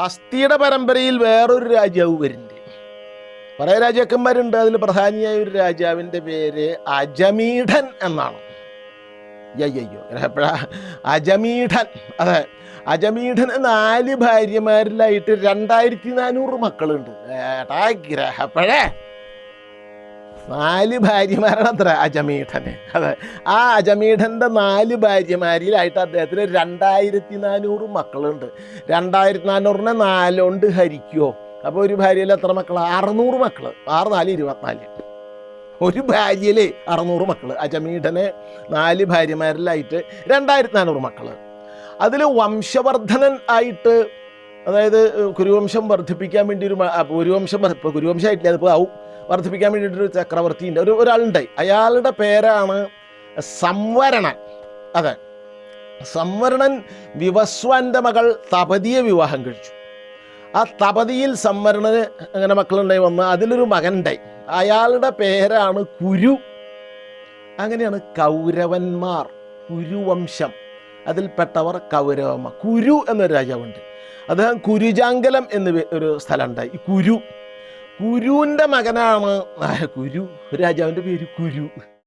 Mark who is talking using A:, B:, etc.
A: ഹസ്തിയുടെ പരമ്പരയിൽ വേറൊരു രാജാവ് വരുന്നുണ്ട്. കുറേ രാജാക്കന്മാരുണ്ട്. അതിൽ പ്രധാനിയായ ഒരു രാജാവിൻ്റെ പേര് അജമീഠൻ എന്നാണ്. അയ്യോ എപ്പോഴാ അജമീഠൻ. അതെ, അജമീഠന് 4 ഭാര്യമാരിലായിട്ട് 2400 മക്കളുണ്ട്. ഏട്ടാ ഗ്രഹപ്പഴേ 4 ഭാര്യമാരാണ് അത്ര അജമീഠന്. അതെ, ആ അജമീഠൻ്റെ 4 ഭാര്യമാരിലായിട്ട് അദ്ദേഹത്തിന് 2400 മക്കളുണ്ട്. 2400നെ 4 കൊണ്ട് ഹരിക്കുമോ? അപ്പോൾ ഒരു ഭാര്യയിൽ എത്ര മക്കൾ? 600 മക്കൾ. 6 4 24. ഒരു ഭാര്യയിൽ 600 മക്കൾ. അജമീഠന് 4 ഭാര്യമാരിലായിട്ട് 2400 മക്കൾ. അതിൽ വംശവർദ്ധനൻ ആയിട്ട്, അതായത് കുരുവംശം വർദ്ധിപ്പിക്കാൻ വേണ്ടി കുരുവംശമായിട്ടില്ല, അതിപ്പോൾ ആവും വർദ്ധിപ്പിക്കാൻ വേണ്ടിയിട്ടൊരു ചക്രവർത്തിൻ്റെ ഒരാളുണ്ടായി. അയാളുടെ പേരാണ് സംവരണൻ. അതെ, സംവരണൻ വിവസ്വാൻ്റെ മകൾ തപതിയെ വിവാഹം കഴിച്ചു. ആ തപതിയിൽ സംവരണന് അങ്ങനെ മക്കളുണ്ടായി വന്ന് അതിലൊരു മകനുണ്ടായി. അയാളുടെ പേരാണ് കുരു. അങ്ങനെയാണ് കൗരവന്മാർ, കുരുവംശം, അതിൽപ്പെട്ടവർ കൗരവന്മാർ. കുരു എന്നൊരു രാജാവുണ്ട്. അദ്ദേഹം കുരുജാങ്കലം എന്ന് ഒരു സ്ഥലമുണ്ടായി. ഈ കുരുവിൻ്റെ മകനാണ് കുരു. രാജാവിൻ്റെ പേര് കുരു.